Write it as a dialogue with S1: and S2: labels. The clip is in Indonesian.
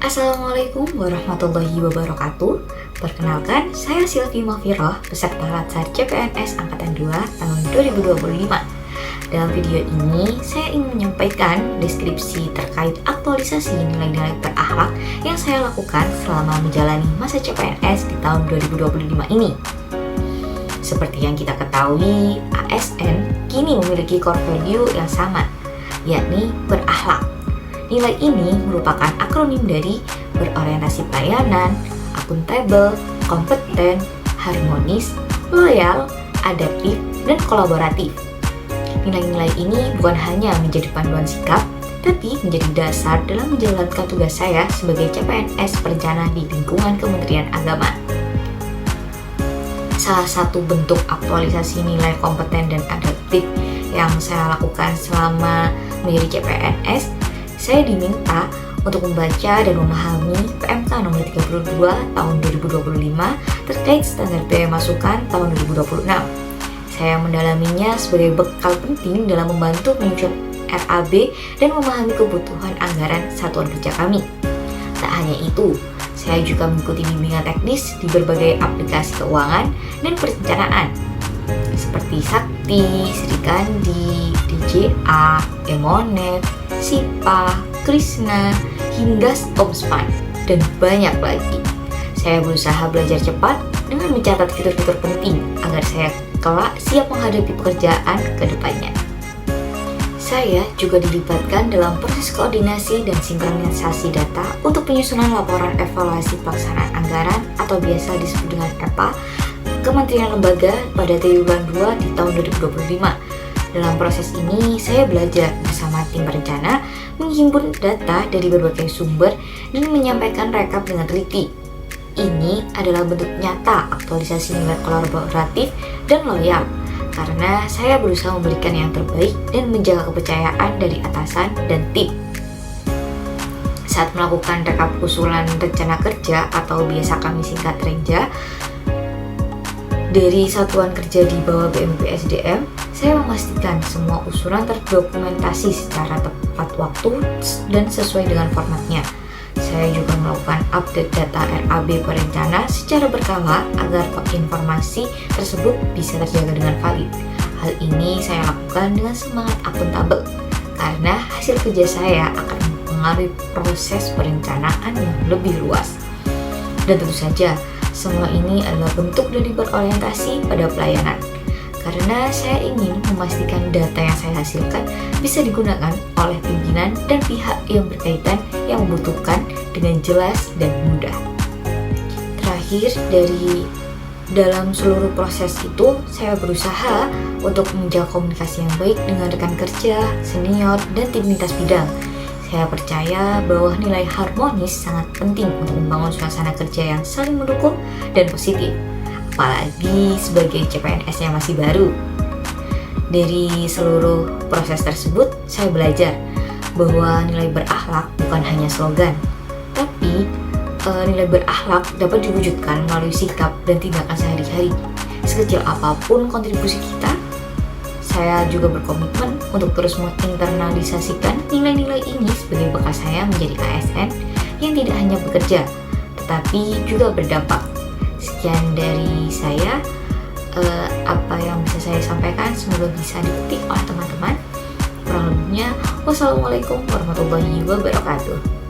S1: Assalamualaikum warahmatullahi wabarakatuh. Perkenalkan, saya Silvi Mafiroh, peserta Latsar CPNS Angkatan 2 tahun 2025. Dalam video ini, saya ingin menyampaikan deskripsi terkait aktualisasi nilai-nilai berakhlak yang saya lakukan selama menjalani masa CPNS di tahun 2025 ini. Seperti yang kita ketahui, ASN kini memiliki core value yang sama, yakni berakhlak. Nilai ini merupakan akronim dari berorientasi pelayanan, akuntabel, kompeten, harmonis, loyal, adaptif, dan kolaboratif. Nilai-nilai ini bukan hanya menjadi panduan sikap, tapi menjadi dasar dalam menjalankan tugas saya sebagai CPNS perencana di lingkungan Kementerian Agama. Salah satu bentuk aktualisasi nilai kompeten dan adaptif yang saya lakukan selama menjadi CPNS, saya diminta untuk membaca dan memahami PMK nomor 32 tahun 2025 terkait standar biaya masukan tahun 2026. Saya mendalaminya sebagai bekal penting dalam membantu menyusun RAB dan memahami kebutuhan anggaran satuan kerja kami. Tak hanya itu, saya juga mengikuti bimbingan teknis di berbagai aplikasi keuangan dan perencanaan seperti Sakti, Srikandi, DJA, Emonet, Sipa, Krishna, hingga Stomspan, dan banyak lagi. Saya berusaha belajar cepat dengan mencatat fitur-fitur penting agar saya kelak siap menghadapi pekerjaan ke depannya. Saya juga dilibatkan dalam proses koordinasi dan sinkronisasi data untuk penyusunan laporan evaluasi pelaksanaan anggaran atau biasa disebut dengan EPA Kementerian Lembaga pada triwulan 2 di tahun 2025. Dalam proses ini, saya belajar bersama tim perencana menghimpun data dari berbagai sumber dan menyampaikan rekap dengan teliti. Ini adalah bentuk nyata aktualisasi nilai kolaboratif dan loyal, karena saya berusaha memberikan yang terbaik dan menjaga kepercayaan dari atasan dan tim. Saat melakukan rekap usulan rencana kerja atau biasa kami singkat Renja, dari satuan kerja di bawah BMPSDM, saya memastikan semua usulan terdokumentasi secara tepat waktu dan sesuai dengan formatnya. Saya juga melakukan update data RAB perencana secara berkala agar informasi tersebut bisa terjaga dengan valid. Hal ini saya lakukan dengan semangat akuntabel, karena hasil kerja saya akan mempengaruhi proses perencanaan yang lebih luas. Dan tentu saja, semua ini adalah bentuk dari berorientasi pada pelayanan, karena saya ingin memastikan data yang saya hasilkan bisa digunakan oleh pimpinan dan pihak yang berkaitan yang membutuhkan dengan jelas dan mudah. Terakhir, dalam seluruh proses itu, saya berusaha untuk menjaga komunikasi yang baik dengan rekan kerja, senior, dan tim lintas bidang. Saya percaya bahwa nilai harmonis sangat penting untuk membangun suasana kerja yang saling mendukung dan positif, apalagi sebagai CPNS yang masih baru. Dari seluruh proses tersebut, saya belajar bahwa nilai berakhlak bukan hanya slogan, tapi nilai berakhlak dapat diwujudkan melalui sikap dan tindakan sehari-hari. Sekecil apapun kontribusi kita, saya juga berkomitmen untuk terus menginternalisasikan nilai-nilai ini sebagai bekal saya menjadi ASN yang tidak hanya bekerja, tetapi juga berdampak. Sekian dari saya, apa yang bisa saya sampaikan semoga bisa dipetik oleh teman-teman. Kurang lebihnya, wassalamualaikum warahmatullahi wabarakatuh.